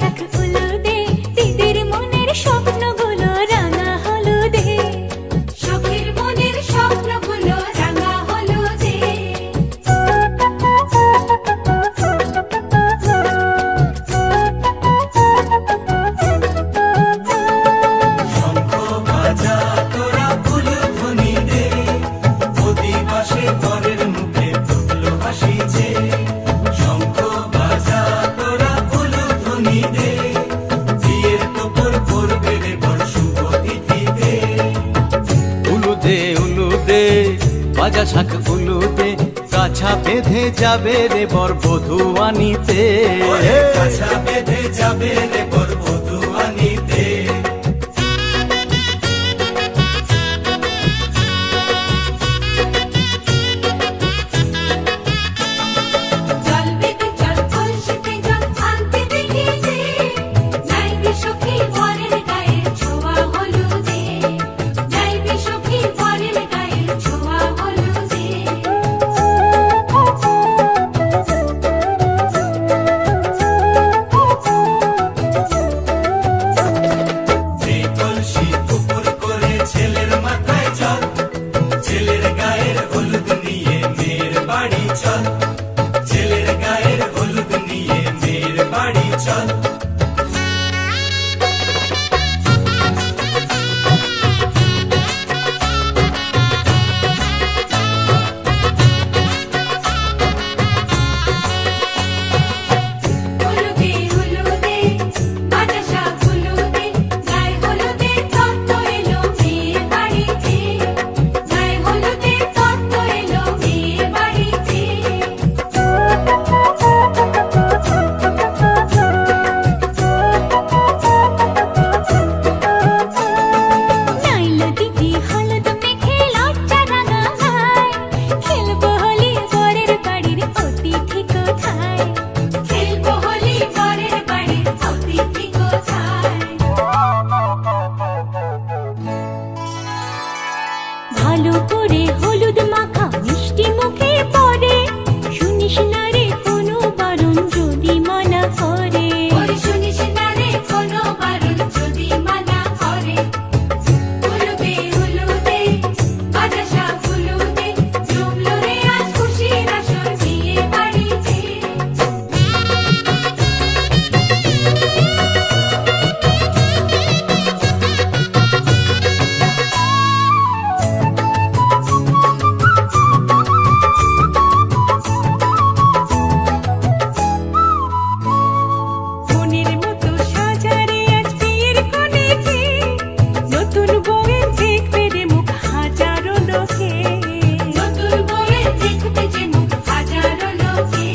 শাখ হলুদে দিদির মনের স্বপ্নগুলো রাঙা হলুদে, সখীর মনের স্বপ্নগুলো রাঙা হলুদে। শঙ্খ বাজা তোরা উলুধ্বনি দে, অধিবাসে বরের মুখে ফুটলো হাসি যে। শঙ্খ বাজা তোরা উলুধ্বনি দে, বিয়ের তোপর পড়বে রে বর শুভ তিথিতে। উলুদে উলুদে বাজা শাখ উলুদে, কাছা বেঁধে যাবে রে বর বধূ আনিতে। ওরে কাছা বেঁধে যাবে রে বর বধূ আনিতে। জল বেঁধে জল কলসিতে জল আনতে দেখিতে, যাইবে সখী বরের গায়ের ছোঁয়া হলুদে, যাইবে সখী বরের গায়ের ছোঁয়া হলুদে। যে কলসি উপর করে ছেলের মাথায় জল, ছেলের গায়ের হলুদ নিয়ে মেয়ের বাড়ি চল, ছেলের গায়ের হলুদ নিয়ে মেয়ের বাড়ি চল। হলুদে হলুদে বাজা শাখ হলুদে, গায়ে হলুদে তত্ত্ব এলো মেয়ের বাড়িতে, গায়ে হলুদে তত্ত্ব এলো মেয়ের বাড়িতে। নাইলো দিদি হলুদ মেখে লজ্জা রাঙায়, খেলবো হোলি বরের বাড়ির অতিথি কোথায়, খেলবো হোলি বরের বাড়ির অতিথি কোথায়। ভালো করে হলুদ মাখা মিষ্টি মুখে পড়ে, শুনিস না রে কোনো বারণ যদি মানা করে, শুনিস না রে কোনো বারণ যদি মানা করে। হলুদে হলুদে বাজা শাখ হলুদে, জমলো রে আজ খুশির আসর বিয়ে বাড়িতে। মনের মতো সাজারে আজ বিয়ের কনেকে, নতুন বউয়ের দেখবে রে মুখ হাজারো লোকে, নতুন বউয়ের দেখবে যে মুখ হাজারো লোকে।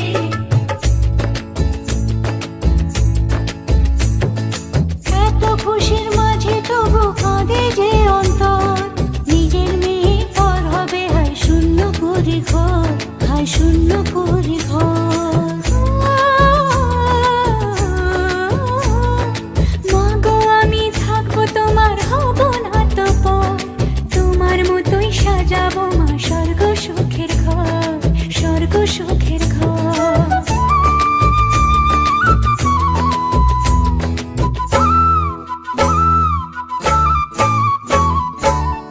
এত খুশির মাঝে তবু কাঁদে যে অন্তর, নিজের মেয়ে পর হবে হায় শূন্য করে ঘর, হায় শূন্য করে ঘর। মা গো আমি থাকবো তোমার, হব না তো পর, তোমার মতোই সাজাবো মা স্বর্গ সুখের ঘর, স্বর্গ সুখের ঘর।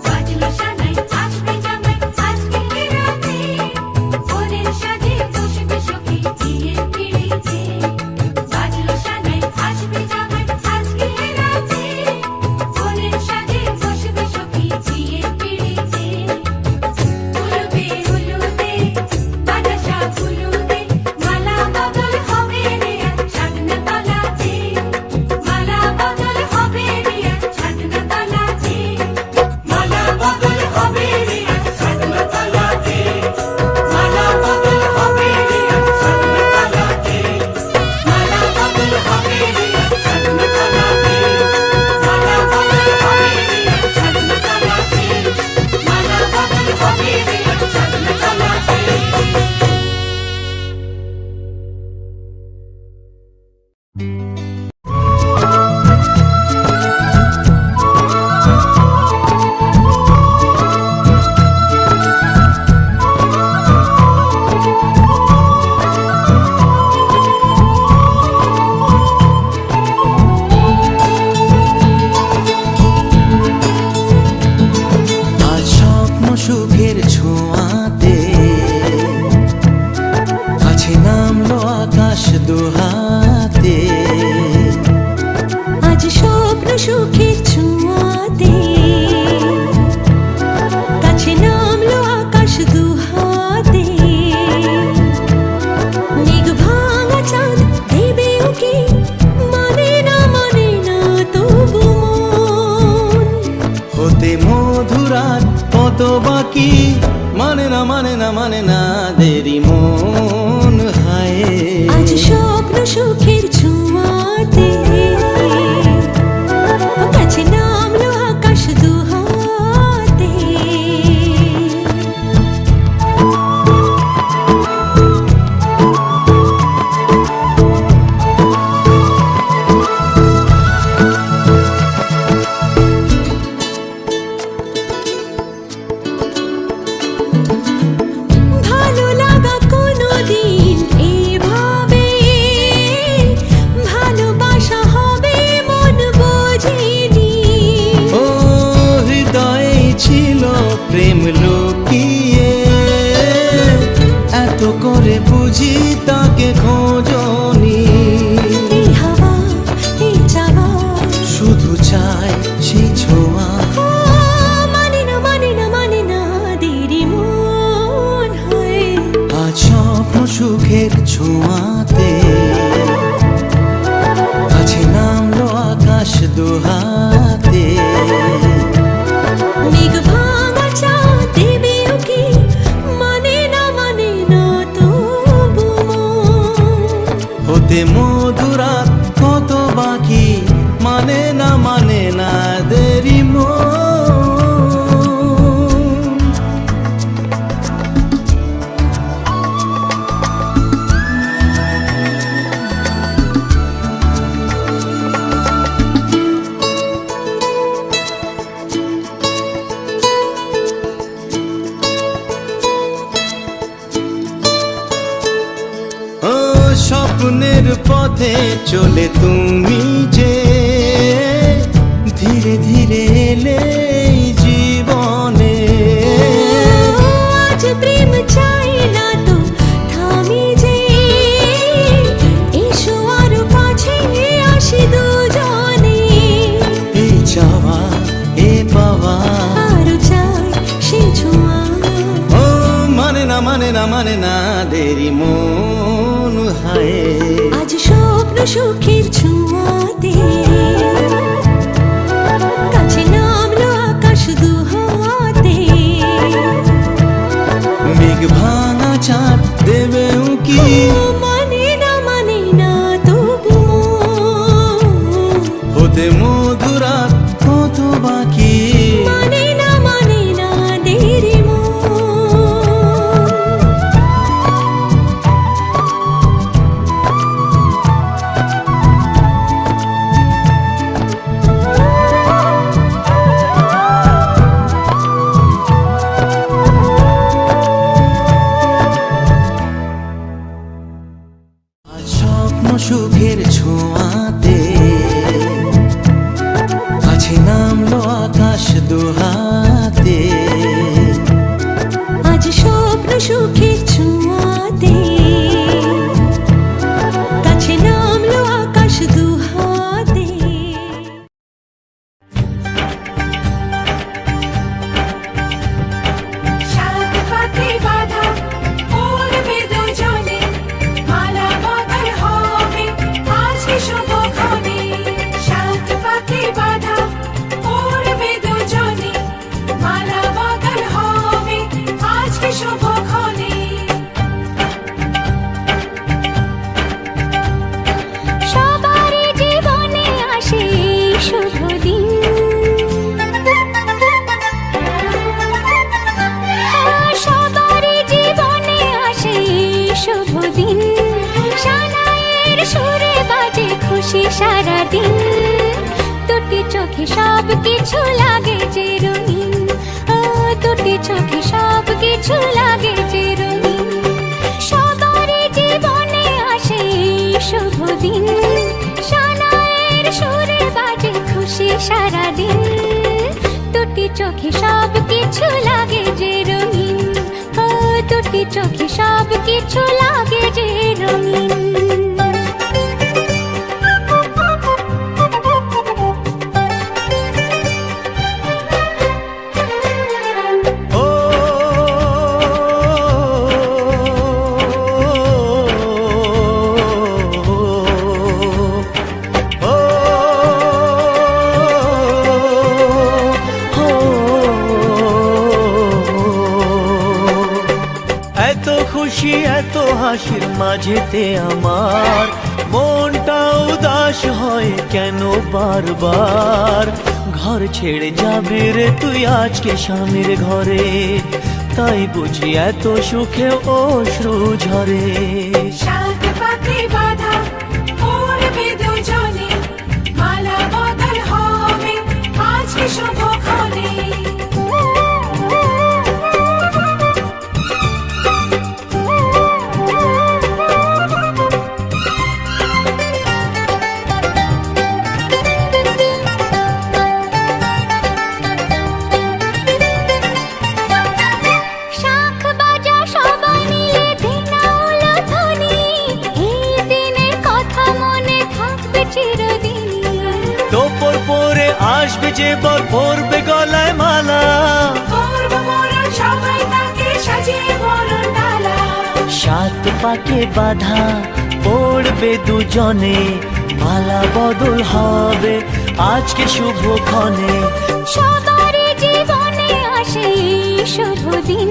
বাজলো সানাই আসবে জামাই আজকে রাতে, বরের সাজে বসে সুখের ছোঁয়াতে কাছে নামলো আকাশ দুহাতে মেঘ ভাঙা চাঁদ দেবে ওকে মানে না তবু মন হতে মধুরাত কত বাকি মানে না দেরি মন হায় আজ স্বপ্ন সুখের ছোঁয়াতে কাছে নামলো আকাশ দুহাতে ভালো লাগা কোনোদিন এভাবে ভালোবাসা হবে মন বোঝেনি ও হৃদয়ে ছিল প্রেম লুকিয়ে এত করে বুঝি তাকে খোঁজনি এই হাওয়া এই চাওয়া শুধু চাই সেই ছোঁয়া ও মানে না দেরি মন হয় আজ স্বপ্ন সুখের ছোঁয়াতে কাছে নামলো আকাশ দুহাতে মেঘ ভাঙা চাঁদ দেবে ওকে মানে না তবু মন হতে মধুরাত কত বাকি মানে না দেরি মন ও স্বপ্নের পথে চলে তুমি যে ধীরে ধীরে এলে এই জীবনে আজ প্রেম চাই না তো থামি যে এসো আরো কাছে আসি দুজনে এই চাওয়া এ পাওয়া আরো চাই সে ছোঁয়া ও মানে না দেরি মন হায় আজ স্বপ্ন সুখের ছোঁয়াতে কাছে নামলো আকাশ দুহাতে মেঘ ভাঙা চাঁদ দেবে উকি মানে না তবু মন হতে মধুরাত কত বাকি মানে না দেরি মন আজ স্বপ্ন সুখের ছোঁয়াতে কাছে নামলো আকাশ দুহাতে আজ স্বপ্ন সুখের ছোঁয়াতে কাছে নামলো আকাশ দুহাতে সাত পাতে বাঁধা উড়বে দুজনে মালা বদল হবে আজকে শুভক্ষণে সাত পাতে বাঁধা উড়বে দুজনে মালা বদল হবে আজকে শুভক্ষণে সবারই জীবনে আসে এই শুভ দিন সবারই জীবনে আসে এই শুভ দিন সানাইয়ের সুরে বাজে খুশি সারাদিন দুটি চোখে সব কিছু লাগে যে রঙিন দুটি চোখে সব কিছু লাগে যে রঙিন সবারই জীবনে আসে এই শুভ দিন সানাইয়ের সুরে বাজে খুশি সারাদিন দুটি চোখে সব কিছু লাগে যে রঙিন দুটি চোখে সব কিছু লাগে যে রঙিন হাসির মাঝেতে আমার মনটা উদাস হয় কেন বারবার। ঘর ছেড়ে যাবে রে তুই আজকে স্বামীর ঘরে, তাই বুঝি এত সুখে অশ্রু ঝরে। সাত পাকে বাঁধা পড়বে দুজনে, মালা বদল হবে আজকে শুভক্ষণে। শাঁখ বাজা সবাই মিলে দিনাউল ধ্বনি, এই দিনের কথা মনে থাকবে চিরদিন। তোপর পরে আসবে যে বর পরবে গলায় মালা, করবো মরণ সবাই তাকে সাজিয়ে বরণ ডালা। সাত পাকে বাঁধা পড়বে দুজনে, মালা বদল হবে আজকে শুভক্ষণে। সবারই জীবনে আসে এই শুভ দিন,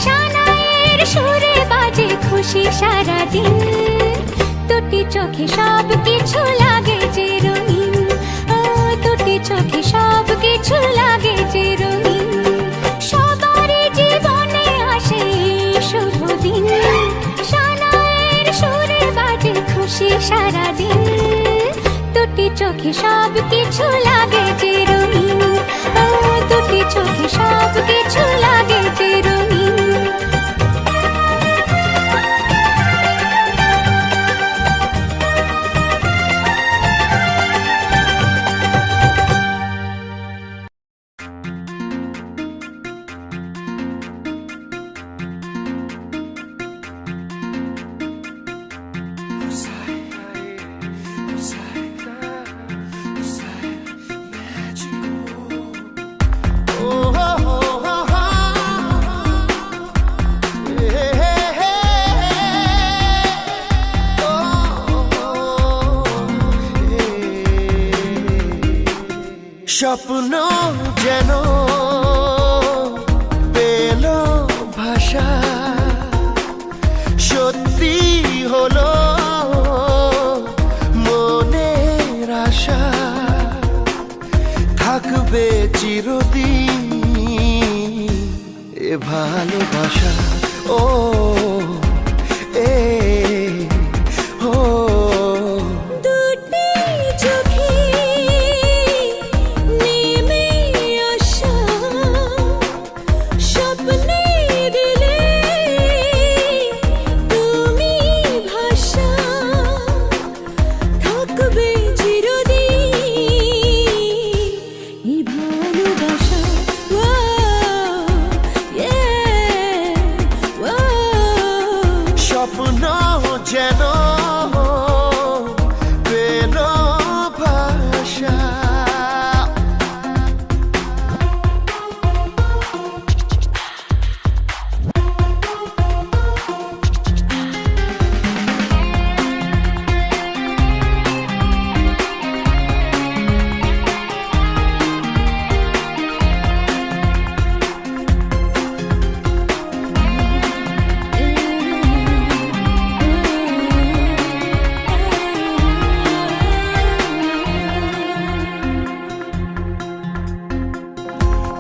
সানাইয়ের সুরে বাজে খুশি সারাদিন। দুটি চোখে সব কিছু লাগে যে রঙিন, ও দুটি চোখে সব কিছু লাগে যে রঙিন। সবারই জীবনে আসে এই শুভ দিন, সানাইয়ের সুরে বাজে খুশি সারাদিন। দুটি চোখে সব কিছু লাগে যে রঙিন, ও দুটি চোখে সব কিছু লাগে যে রঙিন। স্বপ্ন যেন পেল ভাষা, সত্যি হলো মনের আশা, থাকবে চিরদিন এ ভালোবাসা। ও এ ও দুটি চোখে নেমে আসা, স্বপ্নে দিলে তুমি ভাষা, থাকবে চিরদিন এই ভালোবাসা। স্বপ্ন যেন পেল ভাষা।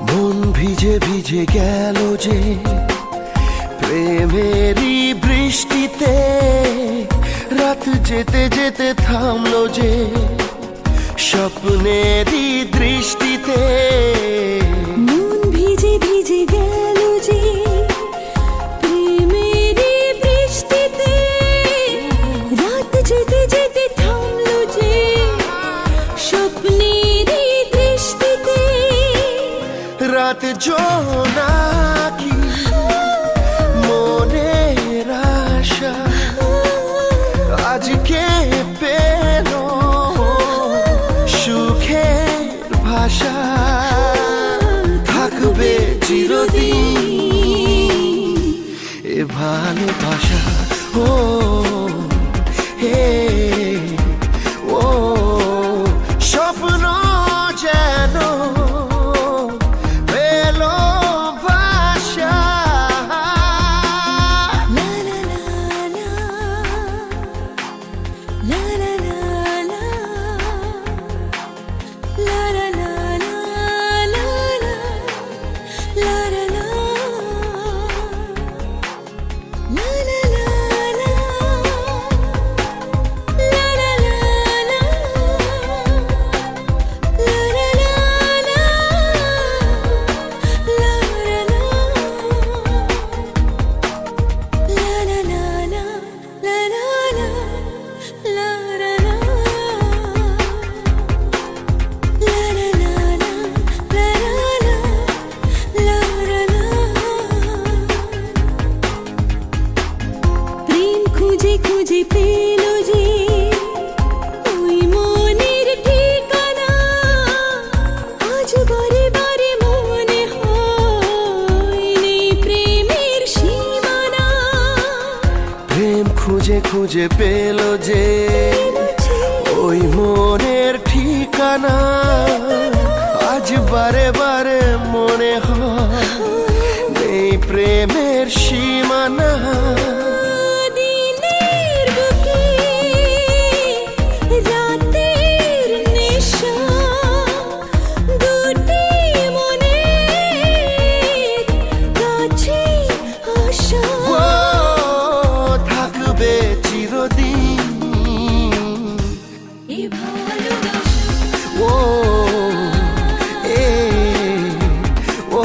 মন ভিজে ভিজে গেল যে প্রেমেরই বৃষ্টিতে, রাত যেতে যেতে থামলো যে স্বপ্নেরই দৃষ্টিতে। মন ভিজে ভিজে গেল যে প্রেমেরই বৃষ্টিতে, রাত যেতে যেতে থামলো যে স্বপ্নেরই দৃষ্টিতে। রাত জোনাকি মনের আশা আজকে পেল সুখের ভাষা, থাকবে চিরদিন এ ভালোবাসা। ও হে ও স্বপ্ন যেন পেল ভাষা। লা লা লা খুঁজে পেল যে ওই মনের ঠিকানা, আজ বারে বারে মনে হয় নেই প্রেমের সীমানা। দিনের বুকে রাতের নেশা, দুটি মনের কাছে আসা। ও থাকবে চিরদিন এ ভালোবাসা ও এ ও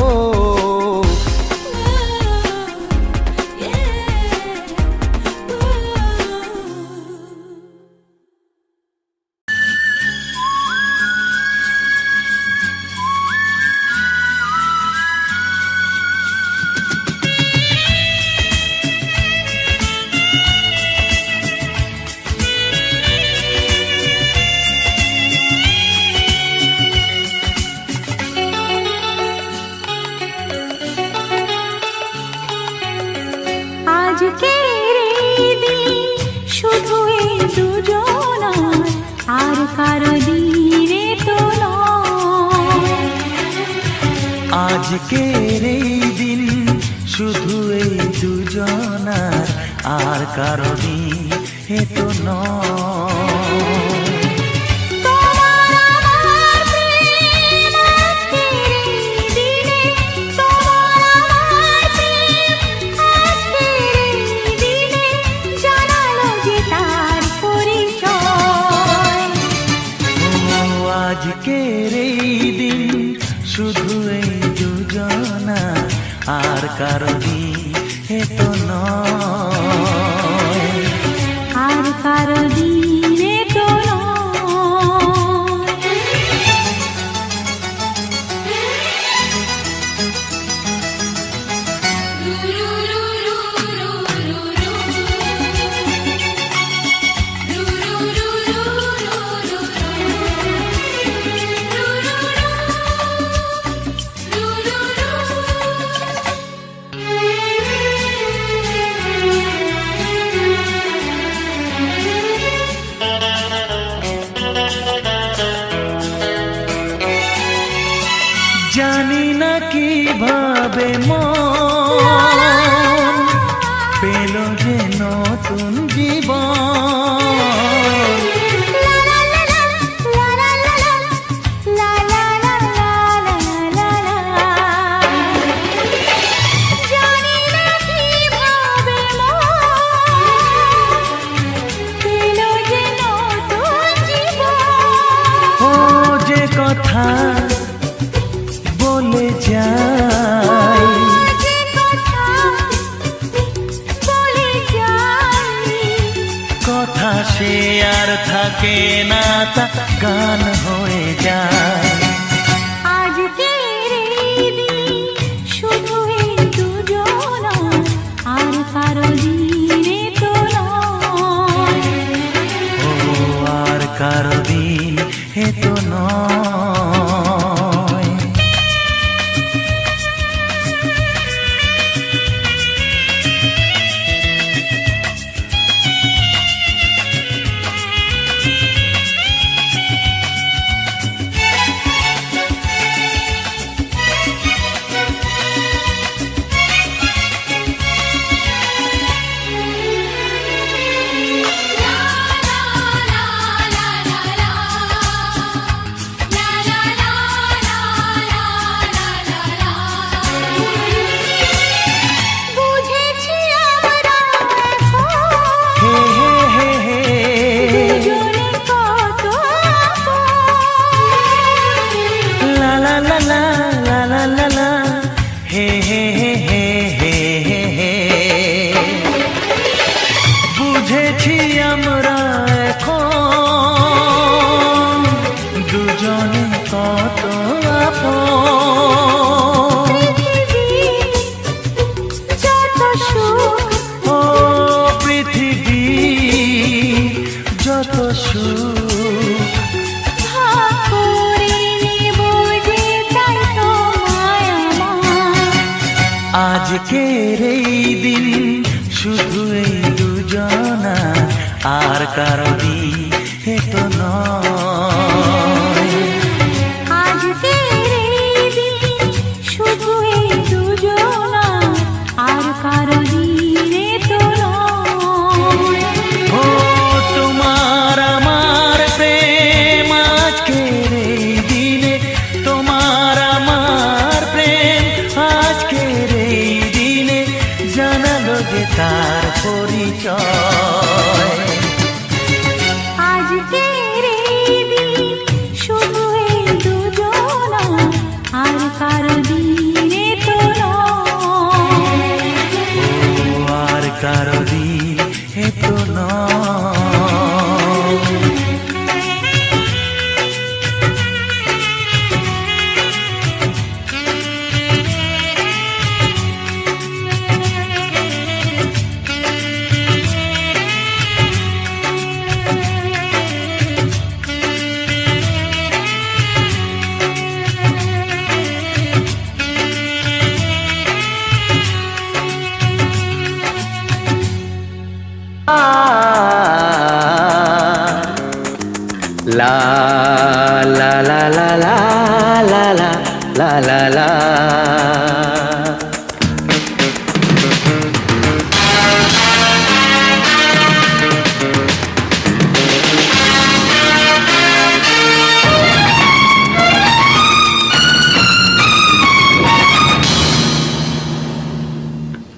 আজকের এই দিন শুধু এই দুজনার, আর কারো দিনে তো নয়। আজকের এই দিন শুধু এই দুজনার, আর কারো দিন এ তো নয়। তোমার আমার প্রেম আজকের এই দিনে, তোমার আমার প্রেম আজকের এই দিনে জানালো যে তার পরিচয়। ও আজকের এই দিন শুধু এই দুজনার, আর কারো দিন এ তো নয়। আর কারো দিনে তো নয়। জানি না কিভাবে মন পেল যে নতুন জীবন। ও যে কথা বলে যায়, কথা সে আর থাকে না, তা গান হয়ে যায়। আজকের এই দিন শুধু এই দুজনার, আর কারো দিনে তো নয়। ও আর কারো দিন এ তো নয়। বুঝেছি আমরা এখন হে হে হে হে, দুজনে কত আপন। লা লা লা লা লা লা লা লা, হে হে হে হে হে হে হে। বুঝেছি আমরা এখন দুজনে কত আপন। যত সুখ ও পৃথিবী যত সুখ, ভাগ করে নেব যে তাই তো মায়া আমার। আজকের এই দিন শুধু এই দুজনার, আর কারো দিয়ে তো নয়। আজকের এই দিন শুধু এই দুজনা, আর কারো দিনে তো নয়। ও তোমার আমার প্রেম আজকের এই দিনে, তোমার আমার প্রেম আজকের এই দিনে জানালো যে তার পরিচয়। আজকের এই দিন শুধু এই দুজনা, আর কারো দিনে তো নয়। ও আর কারো দিয়ে তো নয়। লা লা লা লা লা লা লা লা লা লা।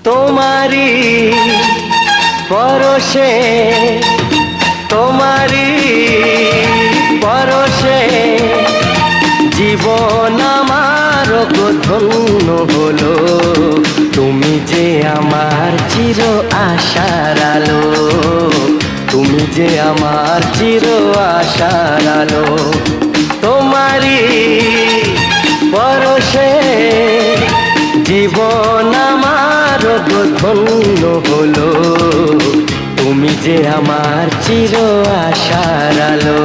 তোমারি পরশে, তোমারি পরশে জীবন আমার ধন্য হলো। তুমি যে আমার চির আশার আলো, তুমি যে আমার চির আশার আলো। তোমারি পরশে জীবন আমার ধন্য হলো। তুমি যে আমার চির আশার আলো,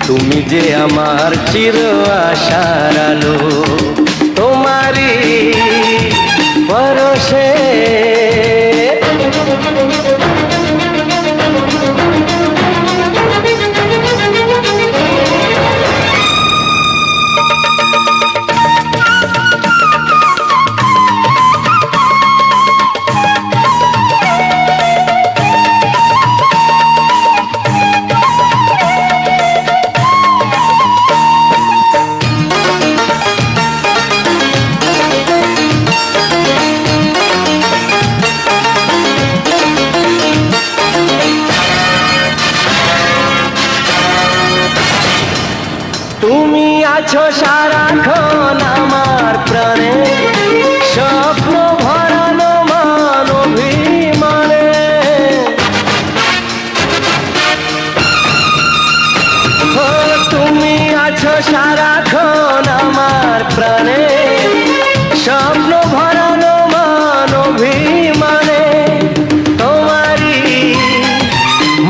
তুমি যে আমার চির আশার আলো। তোমারি পরশে তুমি আছো সারাক্ষণ আমার প্রাণে, স্বপ্ন ভরানো মান অভিমানে। ও তুমি আছো সারাক্ষণ আমার প্রাণে, স্বপ্ন ভরানো মান অভিমানে। তোমারি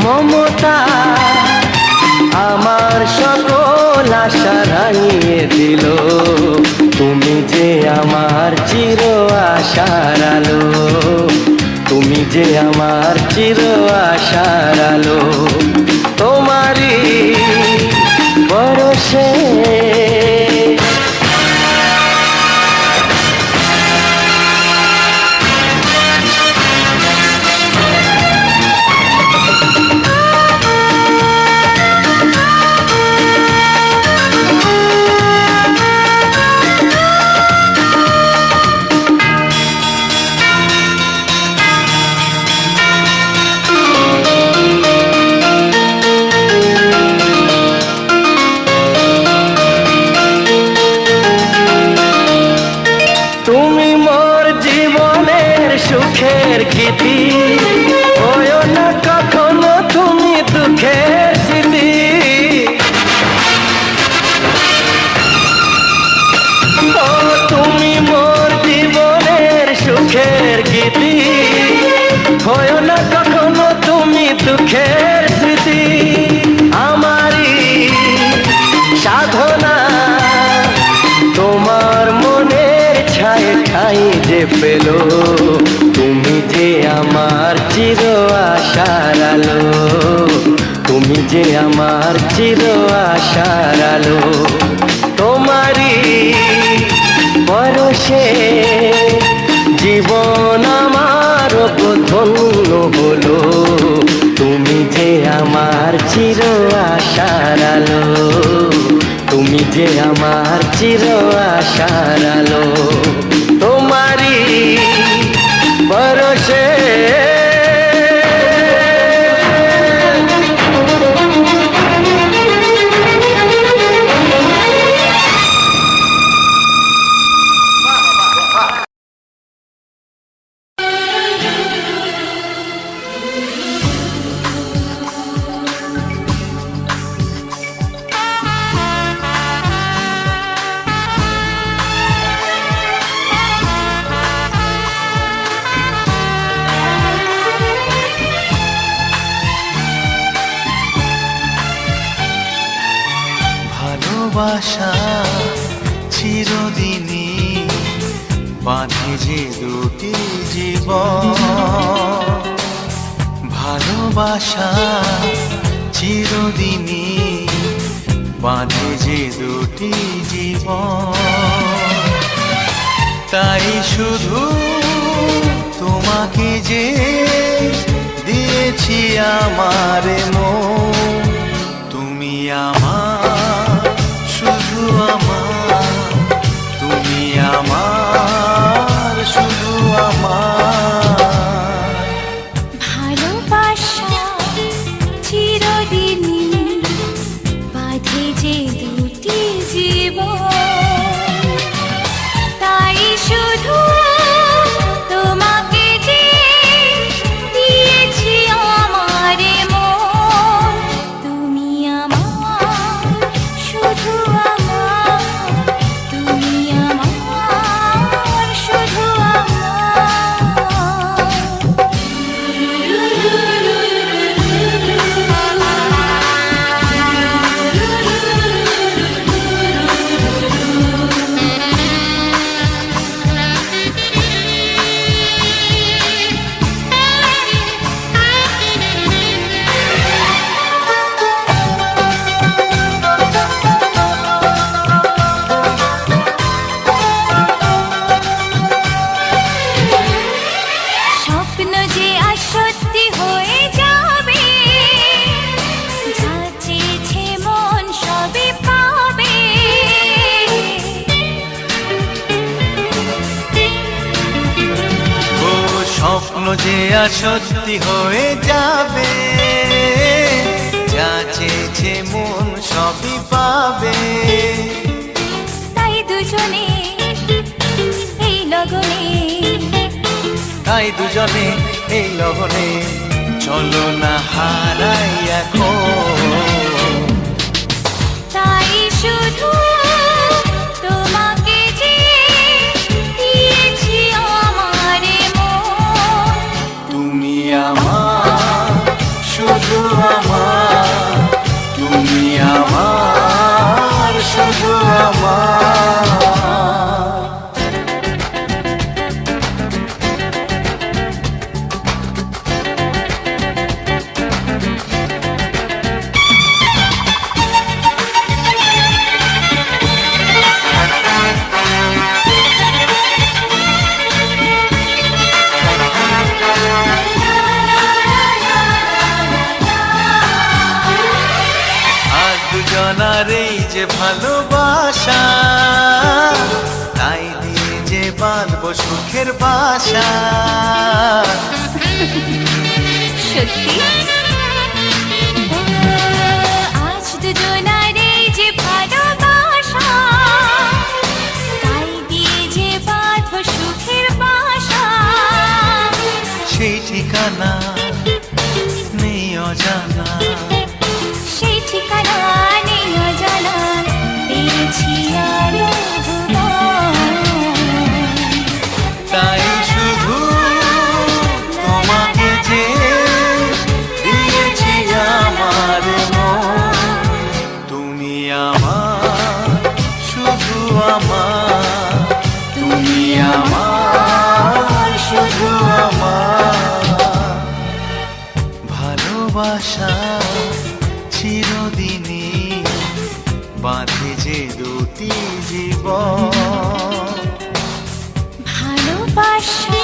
মমতা আমার সকল আশা রাঙিয়ে দিল। তুমি যে আমার চির আশার আলো, তুমি যে আমার চির আশার আলো। তোমারি পরশে সুখের গীতি, হয় না কখনো তুমি দুঃখের স্মৃতি। ও তুমি মোর জীবনের সুখের গীতি, হয় না কখনো তুমি দুঃখের স্মৃতি। আমারই সাধনা তোমার মনের ছায় ঠাই যে পেল, তুমি যে আমার চির আশা আশার আলো, তুমি যে আমার চির আশার আলো। তোমারই পরশে জীবন আমার ধন্য হলো, তুমি যে আমার চির আশার আলো, তুমি যে আমার চির আশার আলো। তোমারই পরশে ভালোবাসা চিরদিনই বাঁধে যে দুটি জীবন, ভালোবাসা চিরদিনই বাঁধে যে দুটি জীবন। তাই শুধু তোমাকে যে দিয়েছি আমার মন, তুমি আমার শুধু আমার, তুমি আমার শুধু আমার। ভালোবাসা চিরদিনই বাঁধে যে দুটি জীবন, তাই শুধু তোমাকে যে দিয়েছি আমার মন, তুমি আমার শুধু আমার, তুমি আমার শুধু স্বপ্ন যে আজ সত্যি হয়ে যাবে, যা চেয়েছে মন সবই পাবে। ও স্বপ্ন যে আজ সত্যি হয়ে যাবে, যা চেয়েছে মন সবই পাবে। তাই দুজনে এই লগনে, তাই দুজনে এই লগনে চলো না হারাই এখন। তাই শুধু তোমাকে যে দিয়েছি আমার মন, তুমি আমার শুধু আমার, তুমি আমার শুধু আমার। আজ দুজনার এই যে ভালোবাসা, তাই দিয়ে যে বাঁধবো সুখের বাসা। সত্যি আজ দুজনার এই যে ভালোবাসা, তাই দিয়ে যে বাঁধবো সুখের বাসা। সেই ঠিকানা নেই অজানা, সেই ঠিকানা নেই অজানা, পেয়েছি আরো ভুবন। তাই শুধু তোমাকে যে দিয়েছি আমার মন, তুমি আমার শুধু আমার, তুমি আমার শুধু আমার। ভালোবাসা চিরদিনই বাঁধে যে দুটি জীবন। ভালোবাসা